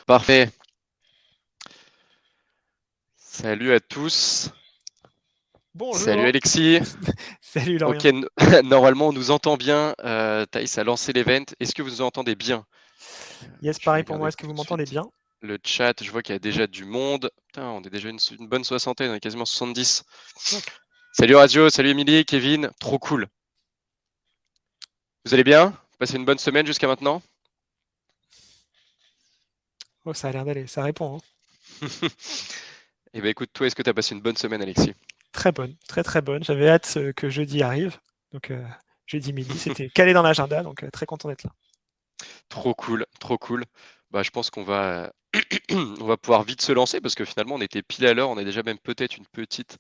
Parfait. Salut à tous. Salut Bonjour. Alexis. Salut Ok, Lorient. normalement on nous entend bien. Thaïs a lancé l'event. Est-ce que vous nous entendez bien? Yes, Je vais pareil pour moi. regarder Est-ce que vous tout de m'entendez suite bien? le chat. Je vois qu'il y a déjà du monde. Putain, on est déjà une bonne soixantaine, on est quasiment 70. Ok. Salut Radio, salut Émilie, Kevin. Trop cool. Vous allez bien? Passez une bonne semaine jusqu'à maintenant? Oh, ça a l'air d'aller. Ça répond, hein. Eh ben écoute, toi, est-ce que tu as passé une bonne semaine, Alexis? Très bonne, très très bonne. J'avais hâte que jeudi arrive. Donc jeudi midi, c'était calé dans l'agenda. Donc très content d'être là. Trop cool, trop cool. Bah, je pense qu'on va, on va pouvoir vite se lancer parce que finalement on était pile à l'heure, on est déjà même peut-être une petite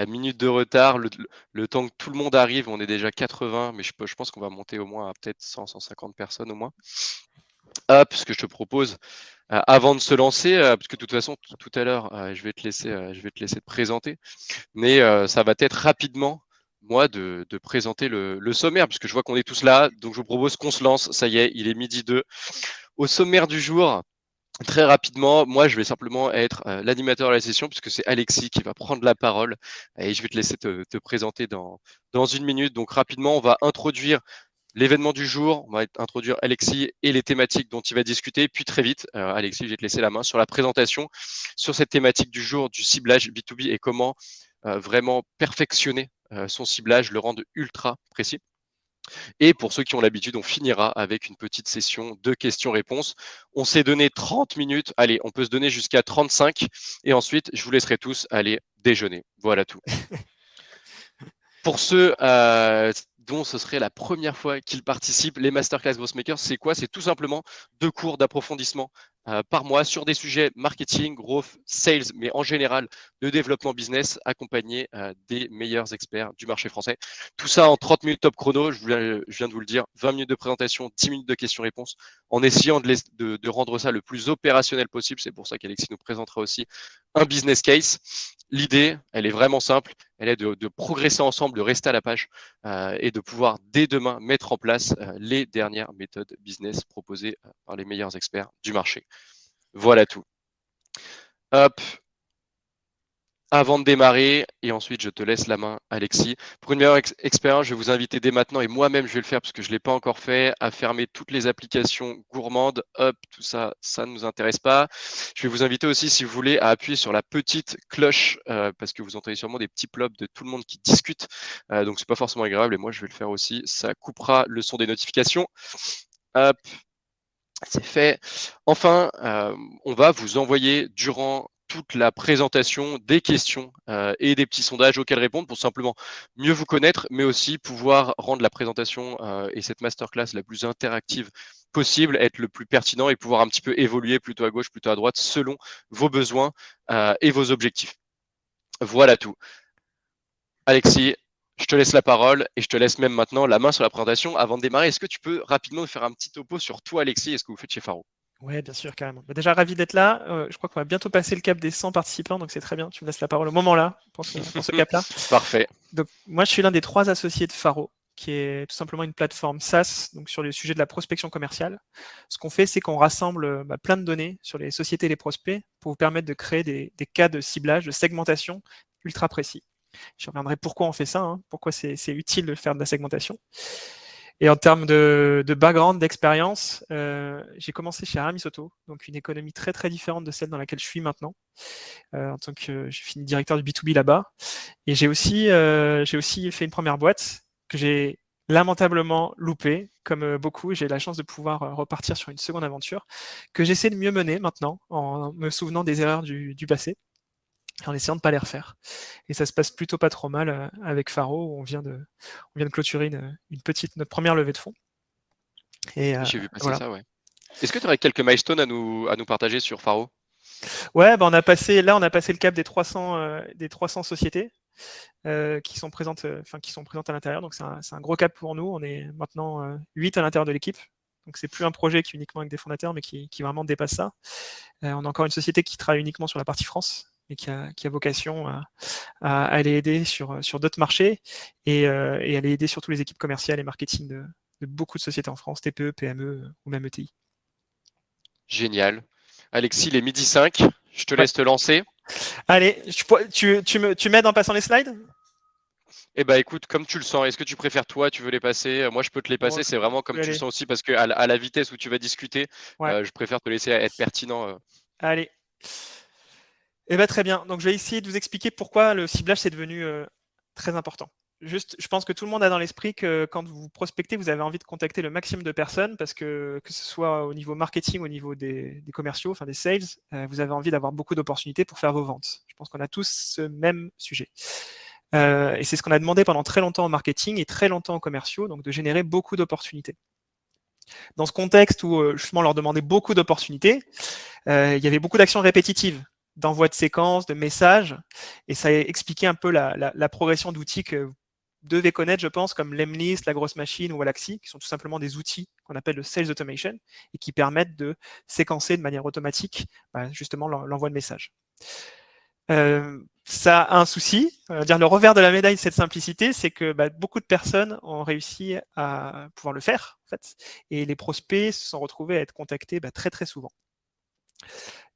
minute de retard. Le temps que tout le monde arrive, on est déjà 80, mais je pense qu'on va monter au moins à peut-être 100, 150 personnes au moins. Hop, ce que je te propose, avant de se lancer, parce que de toute façon tout à l'heure, je vais te laisser te présenter, mais ça va être rapidement moi de présenter le sommaire, puisque je vois qu'on est tous là, donc je vous propose qu'on se lance. Ça y est, il est midi 2. Au sommaire du jour, très rapidement, moi je vais simplement être l'animateur de la session puisque c'est Alexis qui va prendre la parole et je vais te laisser te présenter dans une minute. Donc rapidement, on va introduire l'événement du jour, on va introduire Alexis et les thématiques dont il va discuter. Puis très vite, Alexis, je vais te laisser la main sur la présentation sur cette thématique du jour du ciblage B2B et comment vraiment perfectionner son ciblage, le rendre ultra précis. Et pour ceux qui ont l'habitude, on finira avec une petite session de questions-réponses. On s'est donné 30 minutes. Allez, on peut se donner jusqu'à 35. Et ensuite, je vous laisserai tous aller déjeuner. Voilà tout. Pour ceux dont ce serait la première fois qu'ils participent, les Masterclass Growthmakers, c'est quoi? C'est tout simplement 2 cours d'approfondissement par mois sur des sujets marketing, growth, sales, mais en général de développement business, accompagnés des meilleurs experts du marché français. Tout ça en 30 minutes top chrono, je viens de vous le dire, 20 minutes de présentation, 10 minutes de questions-réponses, en essayant de rendre ça le plus opérationnel possible. C'est pour ça qu'Alexis nous présentera aussi un business case. L'idée, elle est vraiment simple, elle est de progresser ensemble, de rester à la page et de pouvoir dès demain mettre en place les dernières méthodes business proposées par les meilleurs experts du marché. Voilà tout. Hop, avant de démarrer, et ensuite je te laisse la main, Alexis. Pour une meilleure expérience, je vais vous inviter dès maintenant, et moi-même je vais le faire parce que je ne l'ai pas encore fait, à fermer toutes les applications gourmandes. Hop, tout ça, ça ne nous intéresse pas. Je vais vous inviter aussi, si vous voulez, à appuyer sur la petite cloche, parce que vous entendez sûrement des petits plops de tout le monde qui discute. Donc c'est pas forcément agréable, et moi je vais le faire aussi. Ça coupera le son des notifications. Hop, c'est fait. Enfin, on va vous envoyer durant toute la présentation des questions et des petits sondages auxquels répondre pour simplement mieux vous connaître, mais aussi pouvoir rendre la présentation et cette masterclass la plus interactive possible, être le plus pertinent et pouvoir un petit peu évoluer plutôt à gauche, plutôt à droite, selon vos besoins et vos objectifs. Voilà tout. Alexis, je te laisse la parole et je te laisse même maintenant la main sur la présentation. Avant de démarrer, est-ce que tu peux rapidement nous faire un petit topo sur toi, Alexis, et ce que vous faites chez Faro? Ouais, bien sûr, carrément. Bah, déjà, ravi d'être là. Je crois qu'on va bientôt passer le cap des 100 participants, donc c'est très bien. Tu me laisses la parole au moment là, pour ce cap-là. Parfait. Donc, moi, je suis l'un des 3 associés de Faro, qui est tout simplement une plateforme SaaS, donc sur le sujet de la prospection commerciale. Ce qu'on fait, c'est qu'on rassemble plein de données sur les sociétés et les prospects pour vous permettre de créer des cas de ciblage, de segmentation ultra précis. Je reviendrai pourquoi on fait ça, hein, pourquoi c'est utile de faire de la segmentation. Et en termes de background, d'expérience, j'ai commencé chez Aramis Auto, donc une économie très très différente de celle dans laquelle je suis maintenant. En tant que j'ai fini directeur du B2B là-bas. Et j'ai aussi fait une première boîte que j'ai lamentablement loupée, comme beaucoup. J'ai la chance de pouvoir repartir sur une seconde aventure que j'essaie de mieux mener maintenant en me souvenant des erreurs du passé et en essayant de ne pas les refaire. Et ça se passe plutôt pas trop mal avec Faro, où on vient de clôturer notre première levée de fonds. Et J'ai vu passer voilà. ça, ouais. Est-ce que tu aurais quelques milestones à nous partager sur Faro? Ouais, bah on a passé le cap des 300 sociétés qui sont présentes, qui sont présentes à l'intérieur. Donc c'est un gros cap pour nous. On est maintenant 8 à l'intérieur de l'équipe. Donc c'est plus un projet qui est uniquement avec des fondateurs, mais qui vraiment dépasse ça. On a encore une société qui travaille uniquement sur la partie France et qui a vocation à aller aider sur d'autres marchés et aller aider surtout les équipes commerciales et marketing de beaucoup de sociétés en France, TPE, PME ou même ETI. Génial. Alexis, il est midi 5. Je te Ouais. laisse te lancer. Allez, tu m'aides en passant les slides? Eh ben écoute, comme tu le sens, est-ce que tu préfères toi, tu veux les passer? Moi, je peux te les Bon, passer. C'est vraiment je comme vais tu le aller. sens aussi parce que à la vitesse où tu vas discuter, Ouais, je préfère te laisser être pertinent. allez. Eh ben, très bien. Donc, je vais essayer de vous expliquer pourquoi le ciblage, c'est devenu très important. Juste, je pense que tout le monde a dans l'esprit que quand vous prospectez, vous avez envie de contacter le maximum de personnes parce que ce soit au niveau marketing, au niveau des commerciaux, enfin des sales, vous avez envie d'avoir beaucoup d'opportunités pour faire vos ventes. Je pense qu'on a tous ce même sujet. Et c'est ce qu'on a demandé pendant très longtemps au marketing et très longtemps aux commerciaux, donc de générer beaucoup d'opportunités. Dans ce contexte où justement on leur demandait beaucoup d'opportunités, il y avait beaucoup d'actions répétitives, d'envoi de séquences, de messages, et ça a expliqué un peu la progression d'outils que vous devez connaître, je pense, comme Lemlist, La Grosse Machine ou Wallaxy, qui sont tout simplement des outils qu'on appelle le Sales Automation et qui permettent de séquencer de manière automatique justement l'envoi de messages. Ça a un souci, dire le revers de la médaille de cette simplicité, c'est que beaucoup de personnes ont réussi à pouvoir le faire, en fait, et les prospects se sont retrouvés à être contactés très très souvent.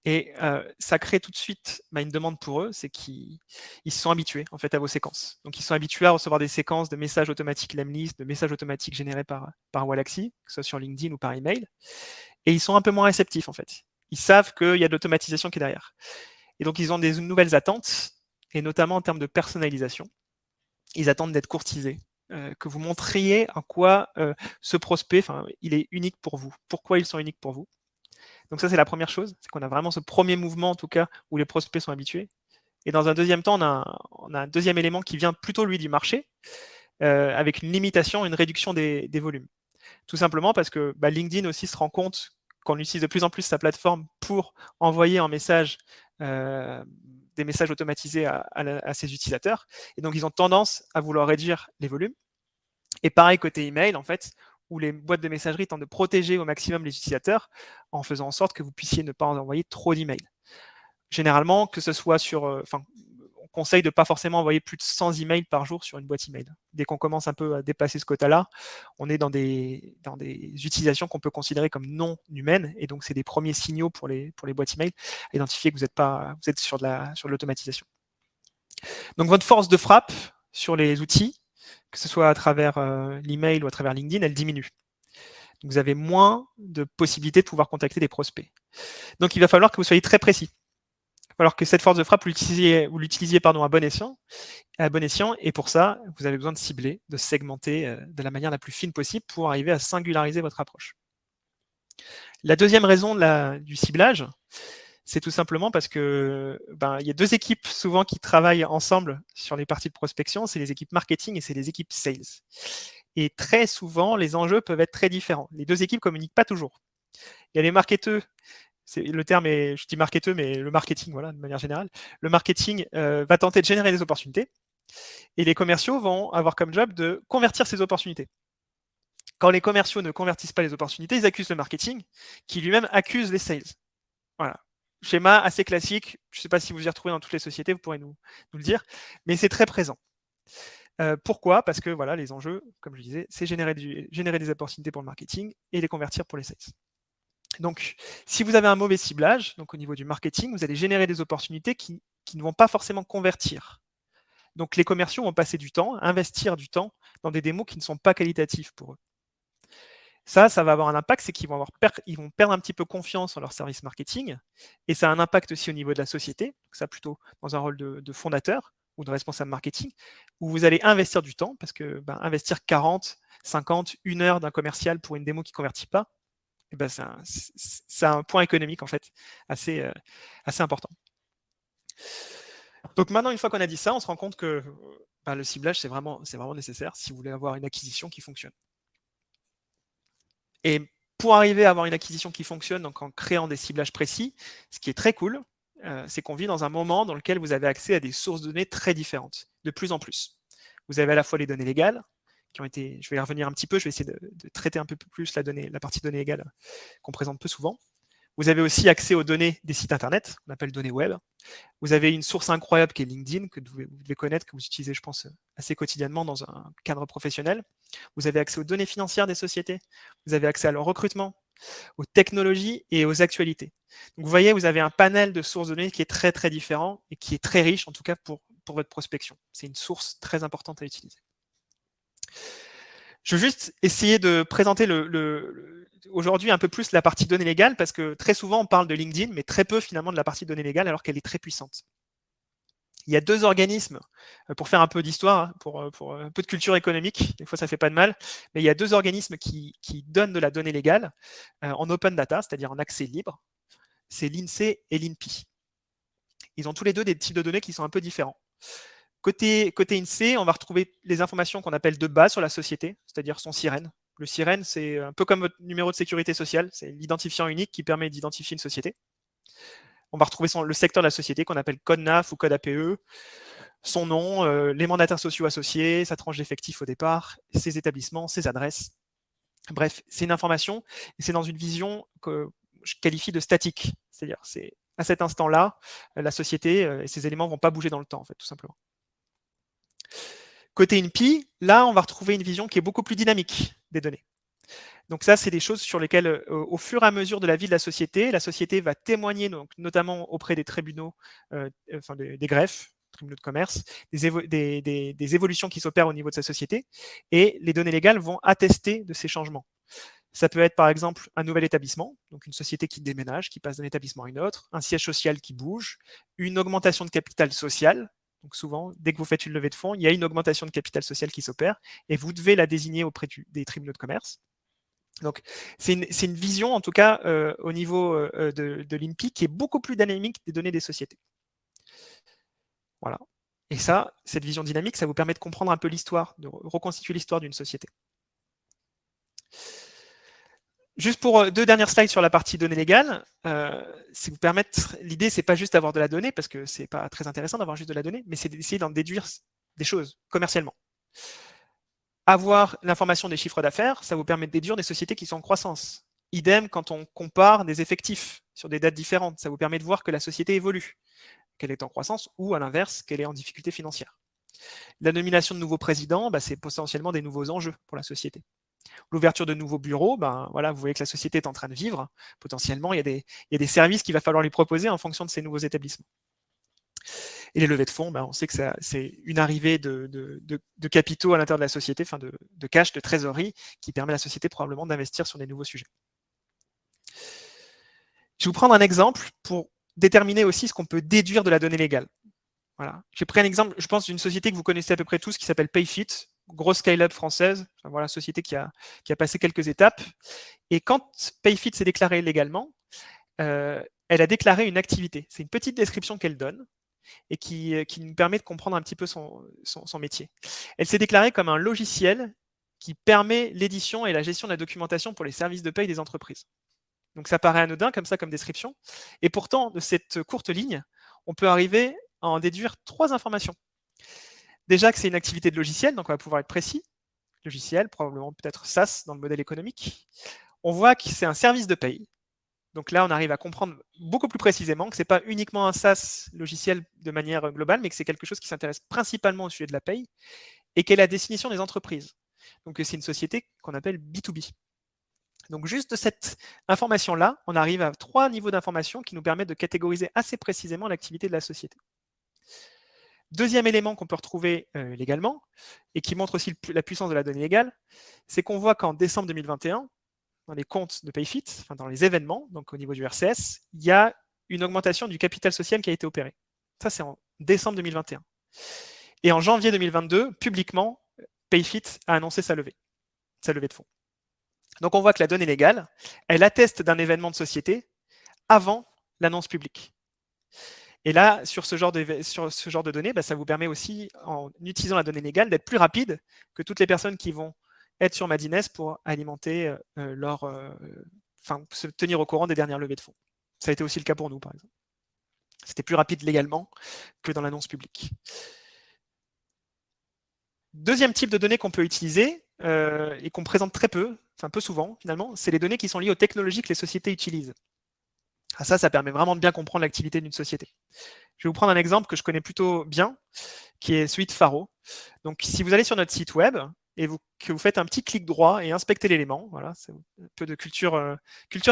Et ça crée tout de suite une demande pour eux, c'est qu'ils se sont habitués en fait à vos séquences. Donc ils sont habitués à recevoir des séquences de messages automatiques Lemlist, de messages automatiques générés par Wallaxy, que ce soit sur LinkedIn ou par email, et ils sont un peu moins réceptifs en fait. Ils savent qu'il y a de l'automatisation qui est derrière. Et donc ils ont des nouvelles attentes, et notamment en termes de personnalisation. Ils attendent d'être courtisés, que vous montriez en quoi ce prospect, il est unique pour vous, pourquoi ils sont uniques pour vous. Donc ça, c'est la première chose, c'est qu'on a vraiment ce premier mouvement, en tout cas, où les prospects sont habitués. Et dans un deuxième temps, on a un deuxième élément qui vient plutôt, lui, du marché, avec une limitation, une réduction des volumes. Tout simplement parce que LinkedIn aussi se rend compte qu'on utilise de plus en plus sa plateforme pour envoyer en message des messages automatisés à ses utilisateurs. Et donc, ils ont tendance à vouloir réduire les volumes. Et pareil côté email, en fait, où les boîtes de messagerie tentent de protéger au maximum les utilisateurs en faisant en sorte que vous puissiez ne pas envoyer trop d'emails. Généralement, que ce soit sur... on conseille de ne pas forcément envoyer plus de 100 emails par jour sur une boîte email. Dès qu'on commence un peu à dépasser ce quota-là, on est dans des utilisations qu'on peut considérer comme non humaines, et donc c'est des premiers signaux pour les boîtes email à identifier que vous êtes sur de l'automatisation. Donc votre force de frappe sur les outils, que ce soit à travers l'email ou à travers LinkedIn, elle diminue. Donc vous avez moins de possibilités de pouvoir contacter des prospects. Donc il va falloir que vous soyez très précis. Il va falloir que cette force de frappe, vous l'utilisiez à bon escient, et pour ça, vous avez besoin de cibler, de segmenter de la manière la plus fine possible pour arriver à singulariser votre approche. La deuxième raison du ciblage, c'est tout simplement parce que il y a deux équipes souvent qui travaillent ensemble sur les parties de prospection, c'est les équipes marketing et c'est les équipes sales. Et très souvent, les enjeux peuvent être très différents. Les deux équipes ne communiquent pas toujours. Il y a les marketeurs, le terme est, je dis marketeux, mais le marketing, voilà, de manière générale. Le marketing va tenter de générer des opportunités et les commerciaux vont avoir comme job de convertir ces opportunités. Quand les commerciaux ne convertissent pas les opportunités, ils accusent le marketing qui lui-même accuse les sales. Voilà. Schéma assez classique. Je ne sais pas si vous y retrouvez dans toutes les sociétés, vous pourrez nous le dire, mais c'est très présent. Pourquoi? Parce que voilà, les enjeux, comme je disais, c'est générer des opportunités pour le marketing et les convertir pour les sales. Donc, si vous avez un mauvais ciblage, donc au niveau du marketing, vous allez générer des opportunités qui ne vont pas forcément convertir. Donc, les commerciaux vont passer du temps, investir du temps dans des démos qui ne sont pas qualitatifs pour eux. Ça va avoir un impact, c'est qu'ils vont perdre un petit peu confiance en leur service marketing, et ça a un impact aussi au niveau de la société, ça plutôt dans un rôle de fondateur ou de responsable marketing, où vous allez investir du temps, parce que investir 40, 50, 1 heure d'un commercial pour une démo qui ne convertit pas, c'est un point économique en fait assez important. Donc maintenant, une fois qu'on a dit ça, on se rend compte que le ciblage, c'est vraiment nécessaire si vous voulez avoir une acquisition qui fonctionne. Et pour arriver à avoir une acquisition qui fonctionne, donc en créant des ciblages précis, ce qui est très cool, c'est qu'on vit dans un moment dans lequel vous avez accès à des sources de données très différentes, de plus en plus. Vous avez à la fois les données légales, qui ont été, je vais y revenir un petit peu, je vais essayer de traiter un peu plus la partie données légales qu'on présente peu souvent. Vous avez aussi accès aux données des sites internet, qu'on appelle données web. Vous avez une source incroyable qui est LinkedIn, que vous devez connaître, que vous utilisez, je pense, assez quotidiennement dans un cadre professionnel. Vous avez accès aux données financières des sociétés. Vous avez accès à leur recrutement. aux technologies et aux actualités. Donc vous voyez, vous avez un panel de sources de données qui est très très différent et qui est très riche, en tout cas pour votre prospection. C'est une source très importante à utiliser. Je veux juste essayer de présenter aujourd'hui un peu plus la partie données légales, parce que très souvent on parle de LinkedIn, mais très peu finalement de la partie données légales, alors qu'elle est très puissante. Il y a 2 organismes, pour faire un peu d'histoire, hein, pour un peu de culture économique, des fois ça fait pas de mal, mais il y a 2 organismes qui donnent de la donnée légale en open data, c'est-à-dire en accès libre. C'est l'INSEE et l'INPI. Ils ont tous les deux des types de données qui sont un peu différents. Côté INSEE, on va retrouver les informations qu'on appelle de base sur la société, c'est-à-dire son SIREN. Le SIREN, c'est un peu comme votre numéro de sécurité sociale, c'est l'identifiant unique qui permet d'identifier une société. On va retrouver le secteur de la société qu'on appelle code NAF ou code APE, son nom, les mandataires sociaux associés, sa tranche d'effectifs au départ, ses établissements, ses adresses. Bref, c'est une information et c'est dans une vision que je qualifie de statique. C'est-à-dire, c'est à cet instant-là, la société et ses éléments ne vont pas bouger dans le temps, en fait, tout simplement. Côté INPI, là, on va retrouver une vision qui est beaucoup plus dynamique des données. Donc ça, c'est des choses sur lesquelles, au fur et à mesure de la vie de la société va témoigner, donc, notamment auprès des tribunaux, des greffes, tribunaux de commerce, des évolutions qui s'opèrent au niveau de sa société, et les données légales vont attester de ces changements. Ça peut être par exemple un nouvel établissement, donc une société qui déménage, qui passe d'un établissement à un autre, un siège social qui bouge, une augmentation de capital social. Donc souvent, dès que vous faites une levée de fonds, il y a une augmentation de capital social qui s'opère et vous devez la désigner auprès des tribunaux de commerce. Donc c'est une vision, en tout cas, au niveau de l'INPI, qui est beaucoup plus dynamique des données des sociétés. Voilà. Et ça, cette vision dynamique, ça vous permet de comprendre un peu l'histoire, de reconstituer l'histoire d'une société. Juste pour 2 dernières slides sur la partie données légales, c'est vous permettre, l'idée c'est pas juste d'avoir de la donnée, parce que c'est pas très intéressant d'avoir juste de la donnée, mais c'est d'essayer d'en déduire des choses commercialement. Avoir l'information des chiffres d'affaires, ça vous permet de déduire des sociétés qui sont en croissance. Idem quand on compare des effectifs sur des dates différentes, ça vous permet de voir que la société évolue, qu'elle est en croissance ou à l'inverse, qu'elle est en difficulté financière. La nomination de nouveaux présidents, c'est potentiellement des nouveaux enjeux pour la société. L'ouverture de nouveaux bureaux, voilà, vous voyez que la société est en train de vivre. Potentiellement, il y a des services qu'il va falloir lui proposer en fonction de ces nouveaux établissements. Et les levées de fonds, on sait que c'est une arrivée de capitaux à l'intérieur de la société, de cash, de trésorerie, qui permet à la société probablement d'investir sur des nouveaux sujets. Je vais vous prendre un exemple pour déterminer aussi ce qu'on peut déduire de la donnée légale. Voilà. J'ai pris un exemple, je pense, d'une société que vous connaissez à peu près tous, qui s'appelle Payfit, grosse scale-up française, voilà, société qui a passé quelques étapes. Et quand Payfit s'est déclaré légalement, elle a déclaré une activité. C'est une petite description qu'elle donne et qui nous permet de comprendre un petit peu son métier. Elle s'est déclarée comme un logiciel qui permet l'édition et la gestion de la documentation pour les services de paye des entreprises. Donc ça paraît anodin comme ça, comme description. Et pourtant, de cette courte ligne, on peut arriver à en déduire 3 informations. Déjà que c'est une activité de logiciel, donc on va pouvoir être précis. Logiciel, probablement peut-être SaaS dans le modèle économique. On voit que c'est un service de paye. Donc là, on arrive à comprendre beaucoup plus précisément que ce n'est pas uniquement un SaaS logiciel de manière globale, mais que c'est quelque chose qui s'intéresse principalement au sujet de la paye et qu'elle est la définition des entreprises. Donc c'est une société qu'on appelle B2B. Donc juste de cette information-là, on arrive à 3 niveaux d'information qui nous permettent de catégoriser assez précisément l'activité de la société. Deuxième élément qu'on peut retrouver légalement, et qui montre aussi la puissance de la donnée légale, c'est qu'on voit qu'en décembre 2021, dans les comptes de Payfit, dans les événements, donc au niveau du RCS, il y a une augmentation du capital social qui a été opérée. Ça, c'est en décembre 2021. Et en janvier 2022, publiquement, Payfit a annoncé sa levée de fonds. Donc on voit que la donnée légale, elle atteste d'un événement de société avant l'annonce publique. Et là, sur ce genre de données, ça vous permet aussi, en utilisant la donnée légale, d'être plus rapide que toutes les personnes qui vont être sur Madines pour alimenter se tenir au courant des dernières levées de fonds. Ça a été aussi le cas pour nous, par exemple. C'était plus rapide légalement que dans l'annonce publique. Deuxième type de données qu'on peut utiliser et qu'on présente très peu, peu souvent finalement, c'est les données qui sont liées aux technologies que les sociétés utilisent. Ça permet vraiment de bien comprendre l'activité d'une société. Je vais vous prendre un exemple que je connais plutôt bien, qui est celui de Faro. Donc, si vous allez sur notre site web et que vous faites un petit clic droit et inspectez l'élément, voilà, c'est un peu de culture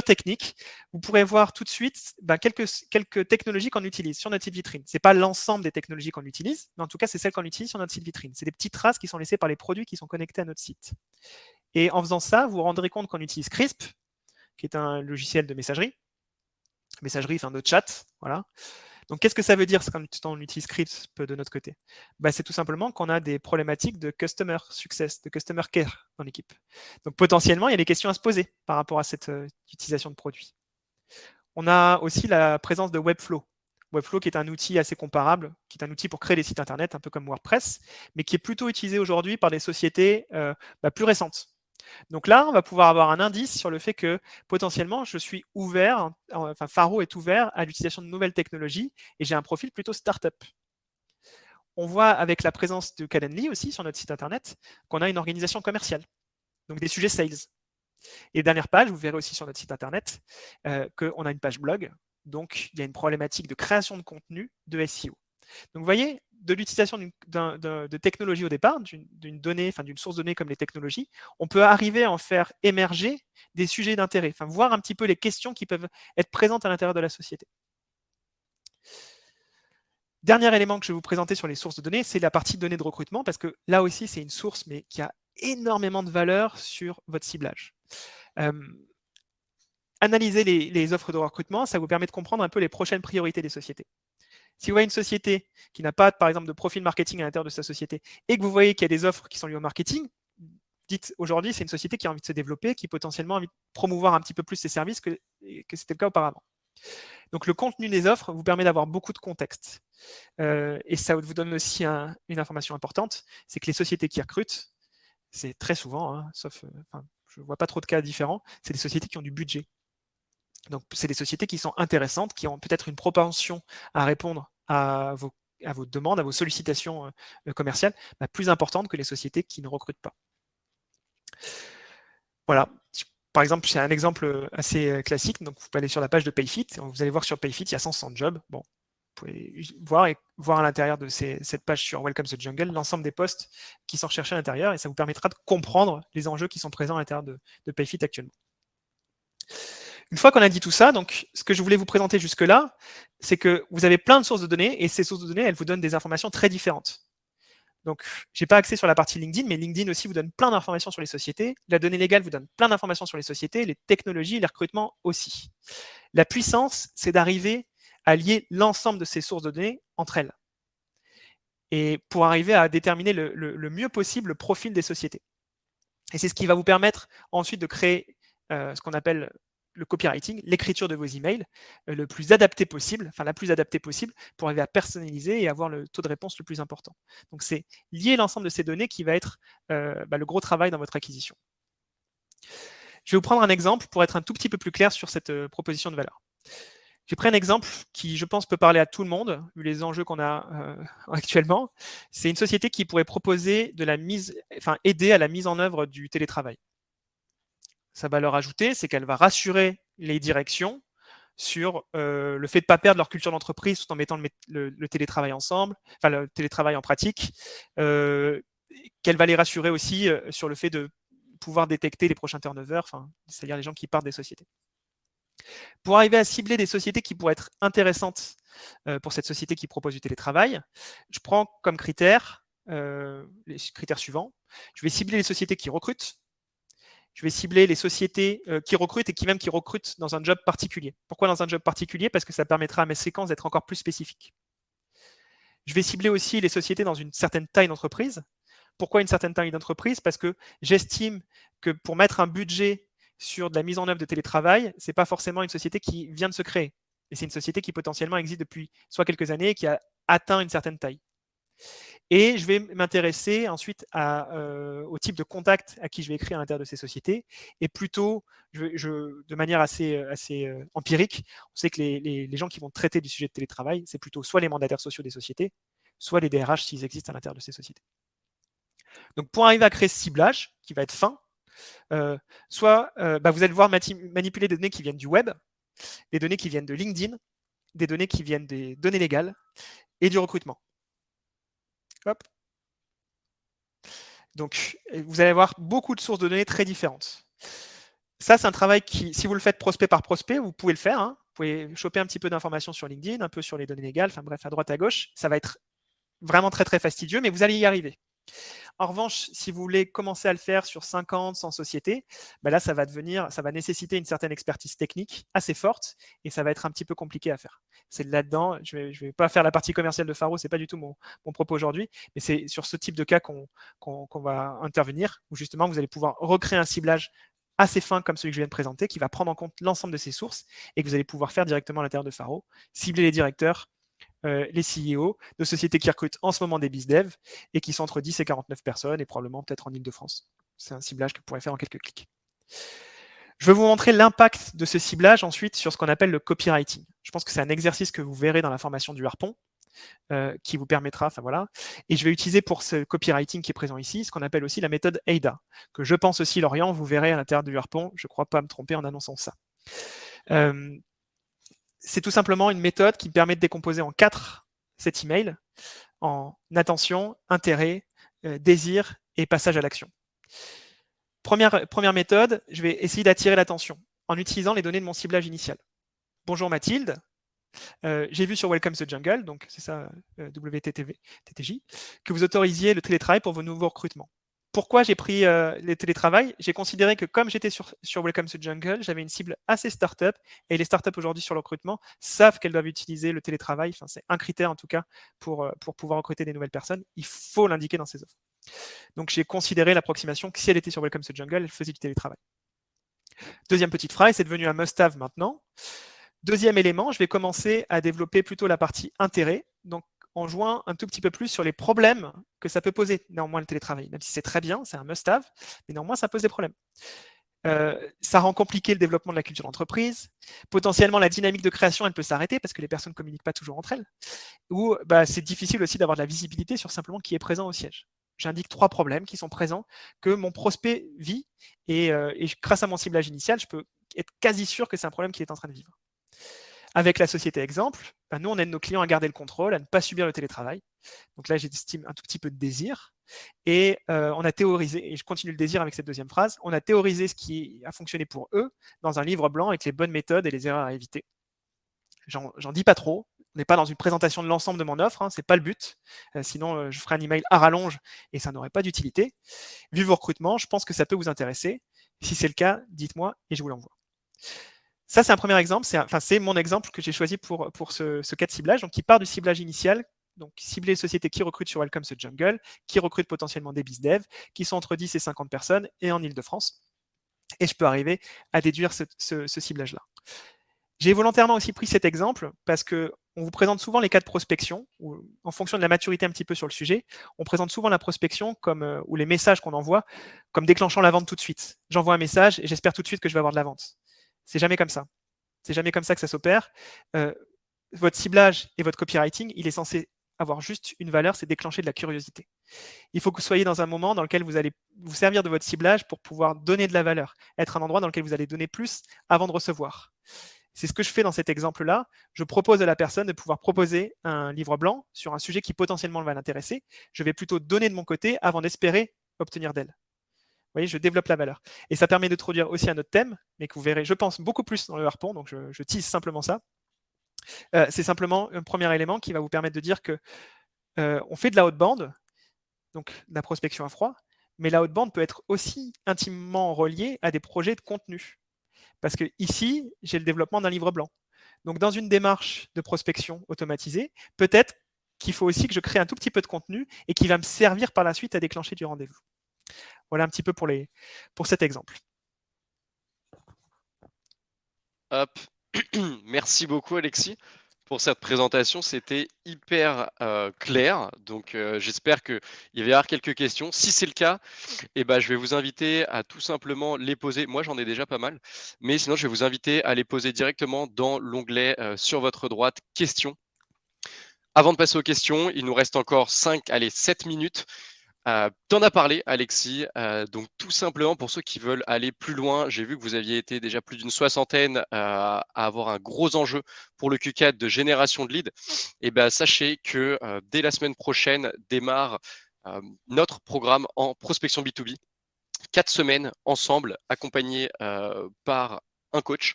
technique, vous pourrez voir tout de suite quelques technologies qu'on utilise sur notre site vitrine. Ce n'est pas l'ensemble des technologies qu'on utilise, mais en tout cas, c'est celles qu'on utilise sur notre site vitrine. C'est des petites traces qui sont laissées par les produits qui sont connectés à notre site. Et en faisant ça, vous vous rendrez compte qu'on utilise Crisp, qui est un logiciel de messagerie, enfin de chat, voilà. Donc, qu'est-ce que ça veut dire quand on utilise Crisp de notre côté? C'est tout simplement qu'on a des problématiques de customer success, de customer care dans l'équipe. Donc, potentiellement, il y a des questions à se poser par rapport à cette utilisation de produits. On a aussi la présence de Webflow. Webflow qui est un outil assez comparable, qui est un outil pour créer des sites internet, un peu comme WordPress, mais qui est plutôt utilisé aujourd'hui par des sociétés plus récentes. Donc là, on va pouvoir avoir un indice sur le fait que potentiellement, je suis ouvert, enfin Faro est ouvert à l'utilisation de nouvelles technologies et j'ai un profil plutôt startup. On voit avec la présence de Calendly aussi sur notre site internet qu'on a une organisation commerciale, donc des sujets sales. Et dernière page, vous verrez aussi sur notre site internet qu'on a une page blog, donc il y a une problématique de création de contenu de SEO. Donc vous voyez, de l'utilisation de technologie au départ, d'une donnée, enfin d'une source de données comme les technologies, on peut arriver à en faire émerger des sujets d'intérêt, enfin voir un petit peu les questions qui peuvent être présentes à l'intérieur de la société. Dernier élément que je vais vous présenter sur les sources de données, c'est la partie données de recrutement, parce que là aussi, c'est une source, mais qui a énormément de valeur sur votre ciblage. Analyser les offres de recrutement, ça vous permet de comprendre un peu les prochaines priorités des sociétés. Si vous voyez une société qui n'a pas, par exemple, de profil marketing à l'intérieur de sa société et que vous voyez qu'il y a des offres qui sont liées au marketing, dites aujourd'hui, c'est une société qui a envie de se développer, qui potentiellement a envie de promouvoir un petit peu plus ses services que c'était le cas auparavant. Donc, le contenu des offres vous permet d'avoir beaucoup de contexte. Et ça vous donne aussi une information importante, c'est que les sociétés qui recrutent, c'est très souvent, sauf, je ne vois pas trop de cas différents, c'est des sociétés qui ont du budget. Donc, c'est des sociétés qui sont intéressantes, qui ont peut-être une propension à répondre à vos demandes, à vos sollicitations commerciales, plus importante que les sociétés qui ne recrutent pas. Voilà. Par exemple, c'est un exemple assez classique. Donc, vous pouvez aller sur la page de Payfit. Vous allez voir sur Payfit, il y a 160 jobs. Bon, vous pouvez voir à l'intérieur de cette page sur Welcome to the Jungle l'ensemble des postes qui sont recherchés à l'intérieur et ça vous permettra de comprendre les enjeux qui sont présents à l'intérieur de Payfit actuellement. Une fois qu'on a dit tout ça, donc ce que je voulais vous présenter jusque-là, c'est que vous avez plein de sources de données et ces sources de données, elles vous donnent des informations très différentes. Donc, je n'ai pas accès sur la partie LinkedIn, mais LinkedIn aussi vous donne plein d'informations sur les sociétés. La donnée légale vous donne plein d'informations sur les sociétés, les technologies, les recrutements aussi. La puissance, c'est d'arriver à lier l'ensemble de ces sources de données entre elles. Et pour arriver à déterminer le mieux possible le profil des sociétés. Et c'est ce qui va vous permettre ensuite de créer ce qu'on appelle le copywriting, l'écriture de vos emails, le plus adapté possible, enfin la plus adaptée possible, pour arriver à personnaliser et avoir le taux de réponse le plus important. Donc c'est lier l'ensemble de ces données qui va être le gros travail dans votre acquisition. Je vais vous prendre un exemple pour être un tout petit peu plus clair sur cette proposition de valeur. J'ai pris un exemple qui, je pense, peut parler à tout le monde, vu les enjeux qu'on a actuellement. C'est une société qui pourrait proposer aider à la mise en œuvre du télétravail. Sa valeur ajoutée, c'est qu'elle va rassurer les directions sur le fait de ne pas perdre leur culture d'entreprise tout en mettant le télétravail ensemble, enfin le télétravail en pratique, qu'elle va les rassurer aussi sur le fait de pouvoir détecter les prochains turnovers, c'est-à-dire les gens qui partent des sociétés. Pour arriver à cibler des sociétés qui pourraient être intéressantes pour cette société qui propose du télétravail, je prends comme critères les critères suivants. Je vais cibler les sociétés qui recrutent. Je vais cibler les sociétés qui recrutent et qui recrutent dans un job particulier. Pourquoi dans un job particulier? Parce que ça permettra à mes séquences d'être encore plus spécifiques. Je vais cibler aussi les sociétés dans une certaine taille d'entreprise. Pourquoi une certaine taille d'entreprise? Parce que j'estime que pour mettre un budget sur de la mise en œuvre de télétravail, ce n'est pas forcément une société qui vient de se créer. Et c'est une société qui potentiellement existe depuis soit quelques années et qui a atteint une certaine taille. Et je vais m'intéresser ensuite au type de contact à qui je vais écrire à l'intérieur de ces sociétés. Et plutôt, de manière assez empirique, on sait que les gens qui vont traiter du sujet de télétravail, c'est plutôt soit les mandataires sociaux des sociétés, soit les DRH s'ils existent à l'intérieur de ces sociétés. Donc, pour arriver à créer ce ciblage, qui va être fin, vous allez devoir manipuler des données qui viennent du web, des données qui viennent de LinkedIn, des données qui viennent des données légales et du recrutement. Hop. Donc, vous allez avoir beaucoup de sources de données très différentes. Ça, c'est un travail qui, si vous le faites prospect par prospect, vous pouvez le faire. Hein. Vous pouvez choper un petit peu d'informations sur LinkedIn, un peu sur les données légales, enfin bref, à droite, à gauche. Ça va être vraiment très, très fastidieux, mais vous allez y arriver. En revanche, si vous voulez commencer à le faire sur 50, 100 sociétés, ben là, ça va nécessiter une certaine expertise technique assez forte et ça va être un petit peu compliqué à faire. C'est là-dedans, je vais pas faire la partie commerciale de Faro, c'est pas du tout mon propos aujourd'hui, mais c'est sur ce type de cas qu'on va intervenir, où justement, vous allez pouvoir recréer un ciblage assez fin comme celui que je viens de présenter, qui va prendre en compte l'ensemble de ces sources et que vous allez pouvoir faire directement à l'intérieur de Faro, cibler les directeurs, les CEO de sociétés qui recrutent en ce moment des BizDev et qui sont entre 10 et 49 personnes et probablement peut-être en Ile-de-France. C'est un ciblage que vous pourrez faire en quelques clics. Je vais vous montrer l'impact de ce ciblage ensuite sur ce qu'on appelle le copywriting. Je pense que c'est un exercice que vous verrez dans la formation du Harpon qui vous permettra, enfin voilà. Et je vais utiliser pour ce copywriting qui est présent ici, ce qu'on appelle aussi la méthode AIDA, que je pense aussi, Laurent, vous verrez à l'intérieur du Harpon. Je ne crois pas me tromper en annonçant ça. C'est tout simplement une méthode qui permet de décomposer en 4 cet email en attention, intérêt, désir et passage à l'action. Première méthode, je vais essayer d'attirer l'attention en utilisant les données de mon ciblage initial. Bonjour Mathilde, j'ai vu sur Welcome to the Jungle, donc c'est ça, WTTJ, que vous autorisiez le télétravail pour vos nouveaux recrutements. Pourquoi j'ai pris les télétravail? J'ai considéré que comme j'étais sur Welcome to the Jungle, j'avais une cible assez start-up, et les start-up aujourd'hui sur le recrutement savent qu'elles doivent utiliser le télétravail. Enfin, c'est un critère en tout cas pour pouvoir recruter des nouvelles personnes. Il faut l'indiquer dans ses offres. Donc j'ai considéré l'approximation que si elle était sur Welcome to the Jungle, elle faisait du télétravail. Deuxième petite phrase, c'est devenu un must-have maintenant. Deuxième élément, je vais commencer à développer plutôt la partie intérêt, donc en jouant un tout petit peu plus sur les problèmes que ça peut poser, néanmoins, le télétravail. Même si c'est très bien, c'est un must-have, mais néanmoins, ça pose des problèmes. Ça rend compliqué le développement de la culture d'entreprise. Potentiellement, la dynamique de création, elle peut s'arrêter parce que les personnes ne communiquent pas toujours entre elles. Ou c'est difficile aussi d'avoir de la visibilité sur simplement qui est présent au siège. J'indique 3 problèmes qui sont présents, que mon prospect vit, et grâce à mon ciblage initial, je peux être quasi sûr que c'est un problème qu'il est en train de vivre. Avec la société exemple, nous, on aide nos clients à garder le contrôle, à ne pas subir le télétravail. Donc là, j'estime un tout petit peu de désir. Et on a théorisé, et je continue le désir avec cette deuxième phrase, on a théorisé ce qui a fonctionné pour eux dans un livre blanc avec les bonnes méthodes et les erreurs à éviter. J'en dis pas trop. On n'est pas dans une présentation de l'ensemble de mon offre, hein, c'est pas le but. Sinon, je ferai un email à rallonge et ça n'aurait pas d'utilité. Vu vos recrutements, je pense que ça peut vous intéresser. Si c'est le cas, dites-moi et je vous l'envoie. Ça, c'est un premier exemple. C'est mon exemple que j'ai choisi pour ce cas de ciblage, donc qui part du ciblage initial, donc cibler les sociétés qui recrutent sur Welcome to the Jungle, qui recrutent potentiellement des BizDev, qui sont entre 10 et 50 personnes et en Ile-de-France. Et je peux arriver à déduire ce ciblage-là. J'ai volontairement aussi pris cet exemple parce qu'on vous présente souvent les cas de prospection, où, en fonction de la maturité un petit peu sur le sujet, on présente souvent la prospection ou les messages qu'on envoie comme déclenchant la vente tout de suite. J'envoie un message et j'espère tout de suite que je vais avoir de la vente. C'est jamais comme ça. C'est jamais comme ça que ça s'opère. Votre ciblage et votre copywriting, il est censé avoir juste une valeur, c'est déclencher de la curiosité. Il faut que vous soyez dans un moment dans lequel vous allez vous servir de votre ciblage pour pouvoir donner de la valeur, être un endroit dans lequel vous allez donner plus avant de recevoir. C'est ce que je fais dans cet exemple-là. Je propose à la personne de pouvoir proposer un livre blanc sur un sujet qui potentiellement va l'intéresser. Je vais plutôt donner de mon côté avant d'espérer obtenir d'elle. Vous voyez, je développe la valeur. Et ça permet d'introduire aussi un autre thème, mais que vous verrez, je pense, beaucoup plus dans le Harpon, donc je tease simplement ça. C'est simplement un premier élément qui va vous permettre de dire que on fait de la haute bande, donc de la prospection à froid, mais la haute bande peut être aussi intimement reliée à des projets de contenu. Parce que ici, j'ai le développement d'un livre blanc. Donc, dans une démarche de prospection automatisée, peut-être qu'il faut aussi que je crée un tout petit peu de contenu et qui va me servir par la suite à déclencher du rendez-vous. Voilà un petit peu pour cet exemple. Hop. Merci beaucoup, Alexis, pour cette présentation. C'était hyper clair. Donc, j'espère qu'il va y avoir quelques questions. Si c'est le cas, je vais vous inviter à tout simplement les poser. Moi, j'en ai déjà pas mal. Mais sinon, je vais vous inviter à les poser directement dans l'onglet sur votre droite, questions. Avant de passer aux questions, il nous reste encore 7 minutes. T'en as parlé, Alexis. Donc, tout simplement, pour ceux qui veulent aller plus loin, j'ai vu que vous aviez été déjà plus d'une 60aine à avoir un gros enjeu pour le Q4 de génération de leads. Sachez que dès la semaine prochaine démarre notre programme en prospection B2B. 4 semaines ensemble, accompagnés par un coach,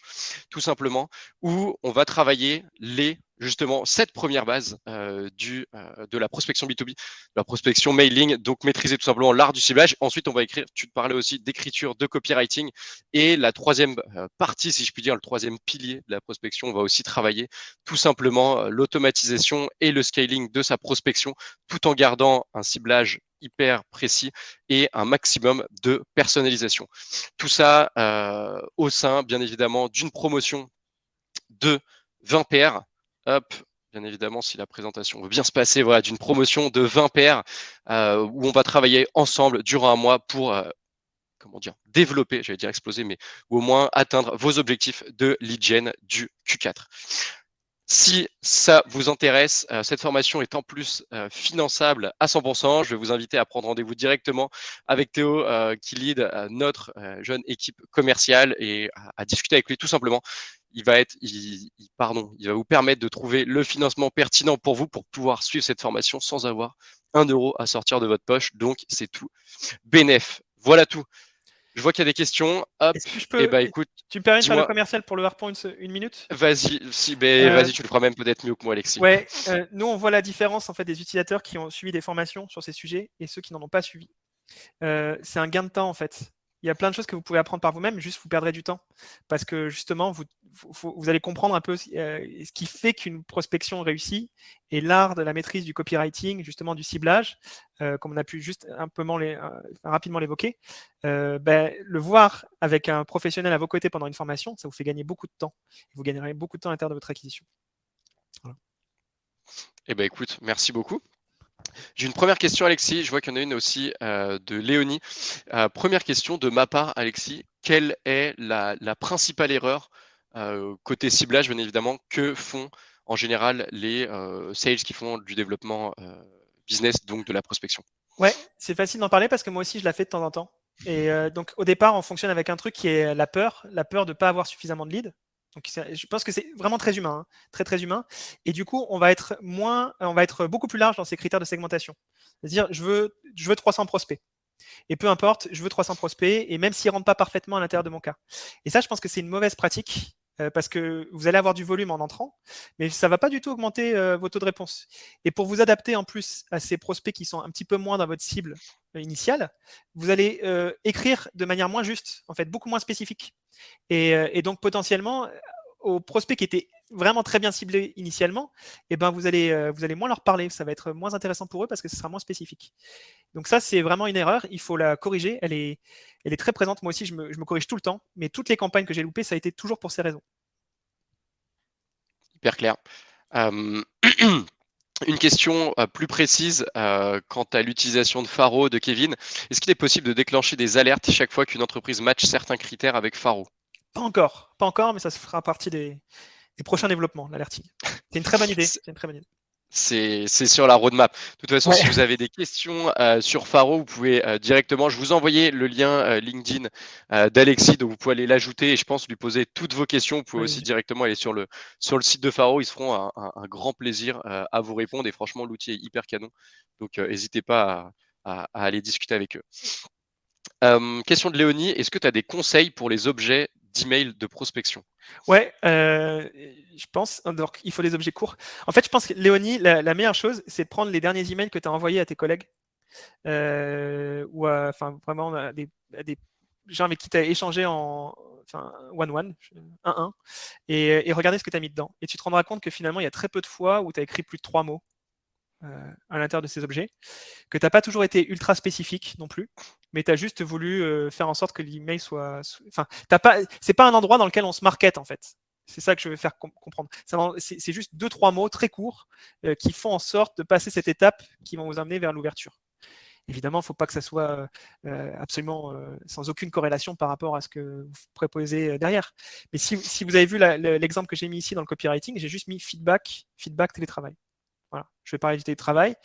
tout simplement, où on va travailler justement cette première base de la prospection B2B, la prospection mailing, donc maîtriser tout simplement l'art du ciblage. Ensuite, on va écrire, tu te parlais aussi d'écriture, de copywriting. Et la troisième partie, si je puis dire, le troisième pilier de la prospection, on va aussi travailler tout simplement l'automatisation et le scaling de sa prospection, tout en gardant un ciblage hyper précis et un maximum de personnalisation. Tout ça au sein, bien évidemment, d'une promotion de 20 paires. Hop, bien évidemment, si la présentation veut bien se passer, voilà, d'une promotion de 20 paires où on va travailler ensemble durant un mois pour développer, j'allais dire exploser, mais ou au moins atteindre vos objectifs de lead gen du Q4. Si ça vous intéresse, cette formation est en plus finançable à 100%. Je vais vous inviter à prendre rendez-vous directement avec Théo qui lead notre jeune équipe commerciale et à discuter avec lui tout simplement. Il va vous permettre de trouver le financement pertinent pour vous pour pouvoir suivre cette formation sans avoir 1 euro à sortir de votre poche. Donc, c'est tout bénef. Voilà tout. Je vois qu'il y a des questions. Hop. Est-ce que je Et peux. écoute, Tu me permets de faire le dis-moi. commercial pour le harpon une minute? Vas-y, Euh, vas-y, tu le feras même peut-être mieux que moi, Alexis. Ouais, nous on voit la différence en fait des utilisateurs qui ont suivi des formations sur ces sujets et ceux qui n'en ont pas suivi. C'est un gain de temps en fait. Il y a plein de choses que vous pouvez apprendre par vous-même, juste vous perdrez du temps. Parce que justement, vous allez comprendre un peu ce qui fait qu'une prospection réussit et l'art de la maîtrise du copywriting, justement du ciblage, comme on a pu juste rapidement l'évoquer. Le voir avec un professionnel à vos côtés pendant une formation, ça vous fait gagner beaucoup de temps. Vous gagnerez beaucoup de temps à l'intérieur de votre acquisition. Voilà. Eh ben écoute, merci beaucoup. J'ai une première question, Alexis. Je vois qu'il y en a une aussi de Léonie. Première question de ma part, Alexis. Quelle est la principale erreur côté ciblage, bien évidemment, que font en général les sales qui font du développement business, donc de la prospection? Ouais, c'est facile d'en parler parce que moi aussi, je la fais de temps en temps. Et donc, au départ, on fonctionne avec un truc qui est la peur de ne pas avoir suffisamment de leads. Donc, je pense que c'est vraiment très humain, hein, très très humain. Et du coup, on va être beaucoup plus large dans ces critères de segmentation. C'est-à-dire, je veux 300 prospects. Et peu importe, je veux 300 prospects, et même s'ils ne rentrent pas parfaitement à l'intérieur de mon cas. Et ça, je pense que c'est une mauvaise pratique, parce que vous allez avoir du volume en entrant, mais ça ne va pas du tout augmenter vos taux de réponse. Et pour vous adapter en plus à ces prospects qui sont un petit peu moins dans votre cible initiale, vous allez écrire de manière moins juste, en fait, beaucoup moins spécifique. Et donc potentiellement, aux prospects qui étaient vraiment très bien ciblés initialement, vous allez moins leur parler. Ça va être moins intéressant pour eux parce que ce sera moins spécifique. Donc ça, c'est vraiment une erreur. Il faut la corriger. Elle est très présente. Moi aussi, je me corrige tout le temps. Mais toutes les campagnes que j'ai loupées, ça a été toujours pour ces raisons. Hyper clair. Une question plus précise quant à l'utilisation de Faro de Kevin. Est-ce qu'il est possible de déclencher des alertes chaque fois qu'une entreprise matche certains critères avec Faro? Pas encore, mais ça fera partie des prochains développements, l'alerting. C'est une très bonne idée. C'est sur la roadmap. De toute façon, si vous avez des questions sur Faro, vous pouvez directement, je vous envoyer le lien LinkedIn d'Alexis, donc vous pouvez aller l'ajouter et je pense lui poser toutes vos questions. Vous pouvez aussi directement aller sur le site de Faro, ils se feront un grand plaisir à vous répondre et franchement, l'outil est hyper canon. Donc, n'hésitez pas à aller discuter avec eux. Question de Léonie, est-ce que tu as des conseils pour les objets d'email de prospection? Ouais, je pense. Donc, il faut des objets courts. En fait, je pense que Léonie, la meilleure chose, c'est de prendre les derniers emails que tu as envoyés à tes collègues ou vraiment à des gens avec qui tu as échangé en one-one, 1-1, et regarder ce que tu as mis dedans. Et tu te rendras compte que finalement, il y a très peu de fois où tu as écrit plus de 3 mots à l'intérieur de ces objets, que tu n'as pas toujours été ultra spécifique non plus, mais tu as juste voulu faire en sorte que l'email soit. Enfin, c'est pas un endroit dans lequel on se market en fait. C'est ça que je veux faire comprendre. C'est juste 2-3 mots très courts qui font en sorte de passer cette étape qui vont vous amener vers l'ouverture. Évidemment, il ne faut pas que ça soit absolument sans aucune corrélation par rapport à ce que vous proposez derrière. Mais si vous avez vu l'exemple que j'ai mis ici dans le copywriting, j'ai juste mis feedback, télétravail. Voilà. Je vais parler du télétravail,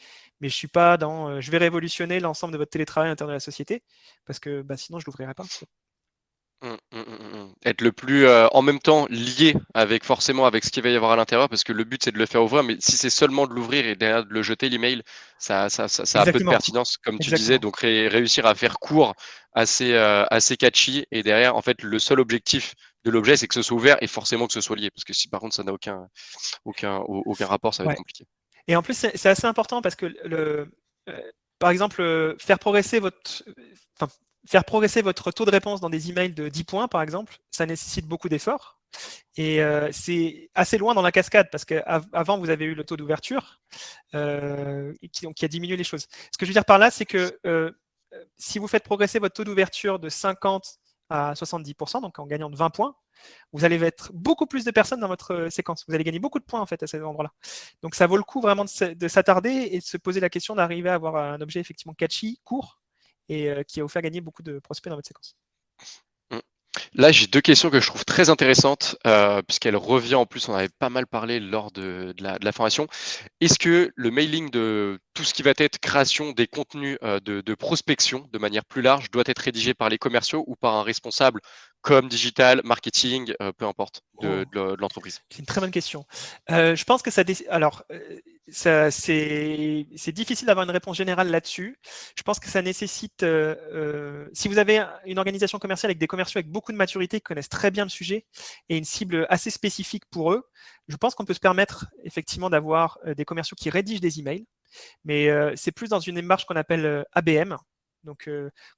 mais je suis pas dans je vais révolutionner l'ensemble de votre télétravail à l'intérieur de la société, parce que sinon je ne l'ouvrirai pas. être le plus en même temps lié avec forcément avec ce qu'il va y avoir à l'intérieur, parce que le but c'est de le faire ouvrir, mais si c'est seulement de l'ouvrir et derrière de le jeter l'email, ça a peu de Exactement. pertinence, comme tu disais. Exactement. Donc réussir à faire court, assez catchy, et derrière en fait le seul objectif de l'objet c'est que ce soit ouvert et forcément que ce soit lié, parce que si par contre ça n'a aucun rapport, ça va être Ouais. compliqué. Et en plus, c'est assez important parce que par exemple, faire progresser votre taux de réponse dans des emails de 10 points, par exemple, ça nécessite beaucoup d'efforts. Et c'est assez loin dans la cascade parce qu'avant, vous avez eu le taux d'ouverture qui a diminué les choses. Ce que je veux dire par là, c'est que si vous faites progresser votre taux d'ouverture de 50 à 70%, donc en gagnant de 20 points, vous allez mettre beaucoup plus de personnes dans votre séquence. Vous allez gagner beaucoup de points en fait à cet endroit-là. Donc ça vaut le coup vraiment de s'attarder et de se poser la question d'arriver à avoir un objet effectivement catchy, court et qui va vous faire gagner beaucoup de prospects dans votre séquence. Là, j'ai deux questions que je trouve très intéressantes, puisqu'elle revient en plus, on avait pas mal parlé lors de la formation. Est-ce que le mailing de tout ce qui va être création des contenus de prospection de manière plus large doit être rédigé par les commerciaux ou par un responsable comme digital, marketing, peu importe, de l'entreprise? C'est une très bonne question. Je pense que c'est difficile d'avoir une réponse générale là-dessus. Je pense que ça nécessite, si vous avez une organisation commerciale avec des commerciaux avec beaucoup de maturité qui connaissent très bien le sujet et une cible assez spécifique pour eux, je pense qu'on peut se permettre effectivement d'avoir des commerciaux qui rédigent des emails, mais c'est plus dans une démarche qu'on appelle ABM. Donc,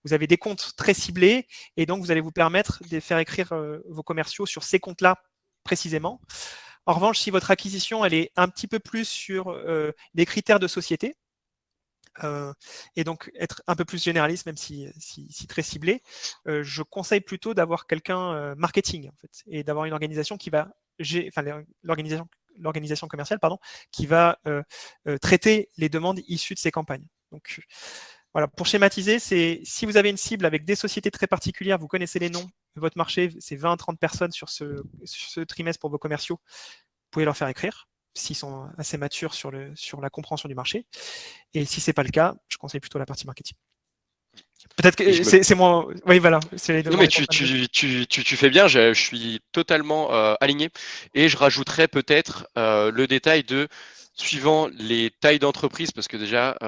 vous avez des comptes très ciblés et donc vous allez vous permettre de faire écrire vos commerciaux sur ces comptes-là précisément. En revanche, si votre acquisition elle est un petit peu plus sur des critères de société, et donc être un peu plus généraliste, même si très ciblé, je conseille plutôt d'avoir quelqu'un marketing en fait, et d'avoir une organisation qui va l'organisation commerciale pardon, qui va traiter les demandes issues de ces campagnes. Donc voilà, pour schématiser, c'est si vous avez une cible avec des sociétés très particulières, vous connaissez les noms, votre marché, c'est 20 à 30 personnes sur ce trimestre pour vos commerciaux, vous pouvez leur faire écrire s'ils sont assez matures sur la compréhension du marché. Et si ce n'est pas le cas, je conseille plutôt la partie marketing. Peut-être que c'est moins. Oui, voilà. Non, mais tu fais bien, je suis totalement aligné. Et je rajouterais peut-être le détail de, suivant les tailles d'entreprise, parce que déjà,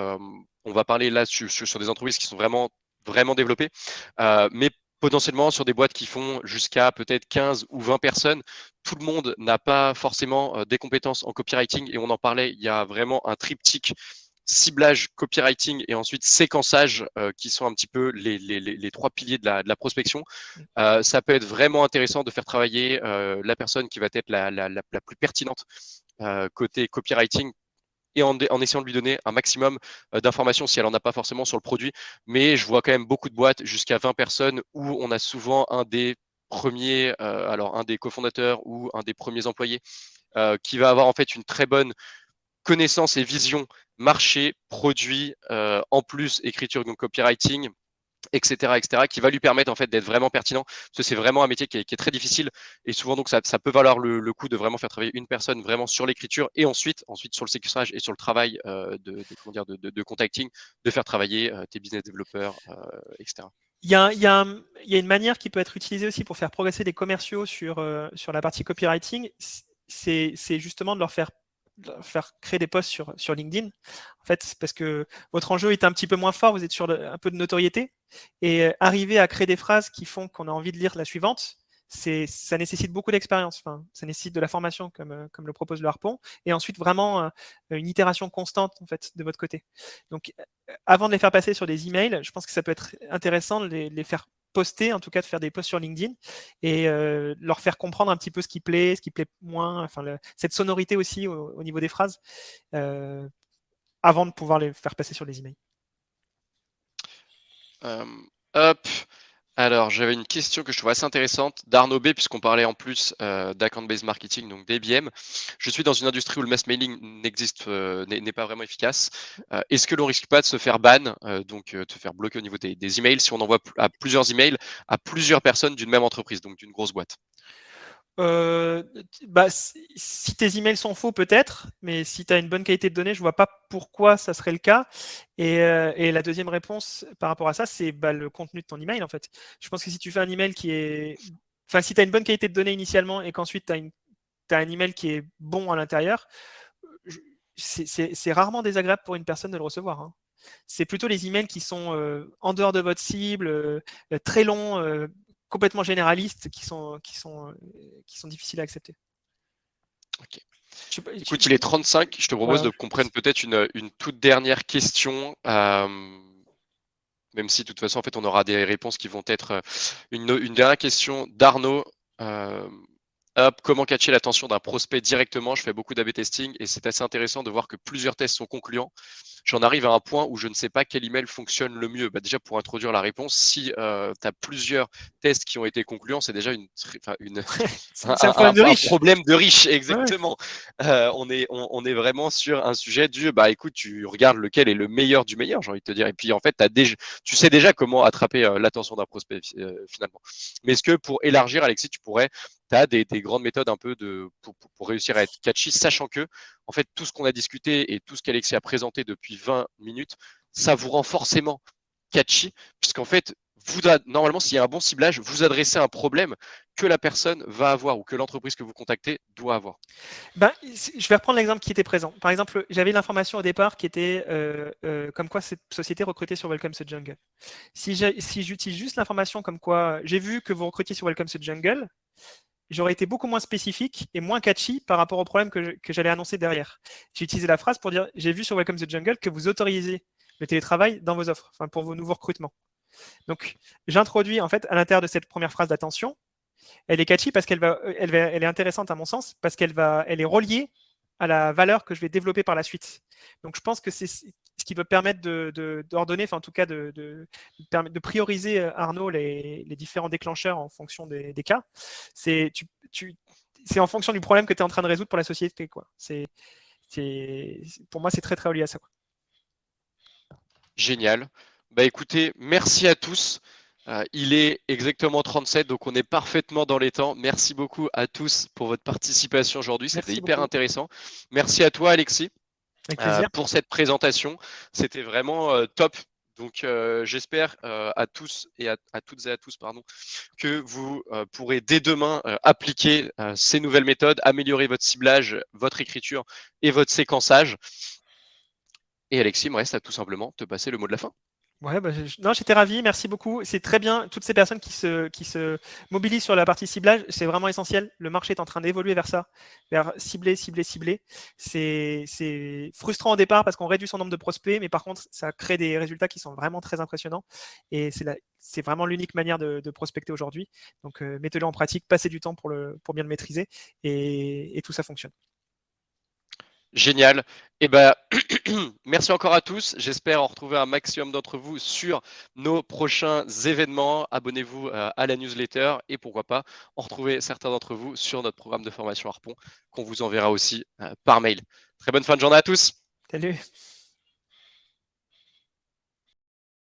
on va parler là sur des entreprises qui sont vraiment, vraiment développées, mais potentiellement sur des boîtes qui font jusqu'à peut-être 15 ou 20 personnes, tout le monde n'a pas forcément des compétences en copywriting. Et on en parlait, il y a vraiment un triptyque ciblage, copywriting et ensuite séquençage qui sont un petit peu les trois piliers de la prospection. Ça peut être vraiment intéressant de faire travailler la personne qui va être la plus pertinente côté copywriting et en essayant de lui donner un maximum d'informations si elle n'en a pas forcément sur le produit. Mais je vois quand même beaucoup de boîtes jusqu'à 20 personnes où on a souvent un des premiers, alors un des cofondateurs ou un des premiers employés qui va avoir en fait une très bonne connaissance et vision marché, produit, en plus écriture, donc copywriting, etc., qui va lui permettre en fait d'être vraiment pertinent. Parce que c'est vraiment un métier qui est très difficile et souvent donc ça peut valoir le coup de vraiment faire travailler une personne vraiment sur l'écriture et ensuite sur le séquestrage et sur le travail de contacting, de faire travailler tes business développeurs, etc. Il y a une manière qui peut être utilisée aussi pour faire progresser des commerciaux sur la partie copywriting, c'est justement de leur faire créer des posts sur LinkedIn. En fait, parce que votre enjeu est un petit peu moins fort, vous êtes sur un peu de notoriété, et arriver à créer des phrases qui font qu'on a envie de lire la suivante, ça nécessite beaucoup d'expérience. Enfin, ça nécessite de la formation, comme le propose le Harpon, et ensuite vraiment une itération constante en fait de votre côté. Donc, avant de les faire passer sur des emails, je pense que ça peut être intéressant de les faire poster, en tout cas de faire des posts sur LinkedIn et leur faire comprendre un petit peu ce qui plaît moins, enfin cette sonorité aussi au niveau des phrases, avant de pouvoir les faire passer sur les emails. Hop. Alors, j'avais une question que je trouve assez intéressante d'Arnaud B, puisqu'on parlait en plus d'account-based marketing, donc d'ABM. Je suis dans une industrie où le mass mailing n'est pas vraiment efficace. Est-ce que l'on risque pas de se faire ban, donc de faire bloquer au niveau des emails si on envoie à plusieurs emails à plusieurs personnes d'une même entreprise, donc d'une grosse boîte? Si tes emails sont faux, peut-être, mais si tu as une bonne qualité de données, je vois pas pourquoi ça serait le cas. Et la deuxième réponse par rapport à ça, c'est le contenu de ton email, en fait. Je pense que si tu fais un email qui est enfin, si tu as une bonne qualité de données initialement et qu'ensuite tu as un email qui est bon à l'intérieur, c'est rarement désagréable pour une personne de le recevoir. Hein. C'est plutôt les emails qui sont en dehors de votre cible, très longs, complètement généralistes, qui sont difficiles à accepter. Ok. Écoute, il est 35. Je te propose de qu'on prenne peut-être une toute dernière question. Même si de toute façon, en fait, on aura des réponses qui vont être une dernière question d'Arnaud. Comment catcher l'attention d'un prospect directement? Je fais beaucoup d'A/B testing et c'est assez intéressant de voir que plusieurs tests sont concluants. J'en arrive à un point où je ne sais pas quel email fonctionne le mieux. Déjà, pour introduire la réponse, si tu as plusieurs tests qui ont été concluants, c'est déjà un problème de riche. Un problème de riche, exactement. Ouais. On est vraiment sur un sujet du, écoute, tu regardes lequel est le meilleur du meilleur, j'ai envie de te dire. Et puis, en fait, tu sais déjà comment attraper l'attention d'un prospect, finalement. Mais est-ce que pour élargir, Alexis, tu as des grandes méthodes un peu pour réussir à être catchy, sachant que, en fait, tout ce qu'on a discuté et tout ce qu'Alexis a présenté depuis 20 minutes, ça vous rend forcément catchy, puisqu'en fait, normalement, s'il y a un bon ciblage, vous adressez un problème que la personne va avoir ou que l'entreprise que vous contactez doit avoir. Je vais reprendre l'exemple qui était présent. Par exemple, j'avais l'information au départ qui était comme quoi cette société recrutait sur Welcome to Jungle. Si j'utilise juste l'information comme quoi j'ai vu que vous recrutiez sur Welcome to Jungle, j'aurais été beaucoup moins spécifique et moins catchy par rapport au problème que j'allais annoncer derrière. J'ai utilisé la phrase pour dire j'ai vu sur Welcome to Jungle que vous autorisez le télétravail dans vos offres, enfin pour vos nouveaux recrutements. Donc, j'introduis en fait à l'intérieur de cette première phrase d'attention, elle est catchy parce elle est intéressante à mon sens parce elle est reliée à la valeur que je vais développer par la suite. Donc, je pense que c'est ce qui peut permettre d'ordonner, enfin en tout cas de prioriser, Arnaud, les différents déclencheurs en fonction des cas. C'est en fonction du problème que tu es en train de résoudre pour la société. Quoi. Pour moi, c'est très très relié à ça. Quoi. Génial. Écoutez, merci à tous. Il est exactement 37, donc on est parfaitement dans les temps. Merci beaucoup à tous pour votre participation aujourd'hui. C'était hyper intéressant. Merci à toi, Alexis, pour cette présentation. C'était vraiment top. Donc, j'espère à tous et à toutes et à tous, que vous pourrez dès demain appliquer ces nouvelles méthodes, améliorer votre ciblage, votre écriture et votre séquençage. Et Alexis, il me reste à tout simplement te passer le mot de la fin. Ouais, non, j'étais ravi, merci beaucoup. C'est très bien, toutes ces personnes qui se mobilisent sur la partie ciblage, c'est vraiment essentiel. Le marché est en train d'évoluer vers ça, vers cibler, cibler, cibler. C'est frustrant au départ parce qu'on réduit son nombre de prospects, mais par contre, ça crée des résultats qui sont vraiment très impressionnants. Et c'est vraiment l'unique manière de prospecter aujourd'hui. Donc, mettez-le en pratique, passez du temps pour bien le maîtriser et tout ça fonctionne. Génial. Merci encore à tous. J'espère en retrouver un maximum d'entre vous sur nos prochains événements. Abonnez-vous à la newsletter et pourquoi pas en retrouver certains d'entre vous sur notre programme de formation Harpon qu'on vous enverra aussi par mail. Très bonne fin de journée à tous. Salut.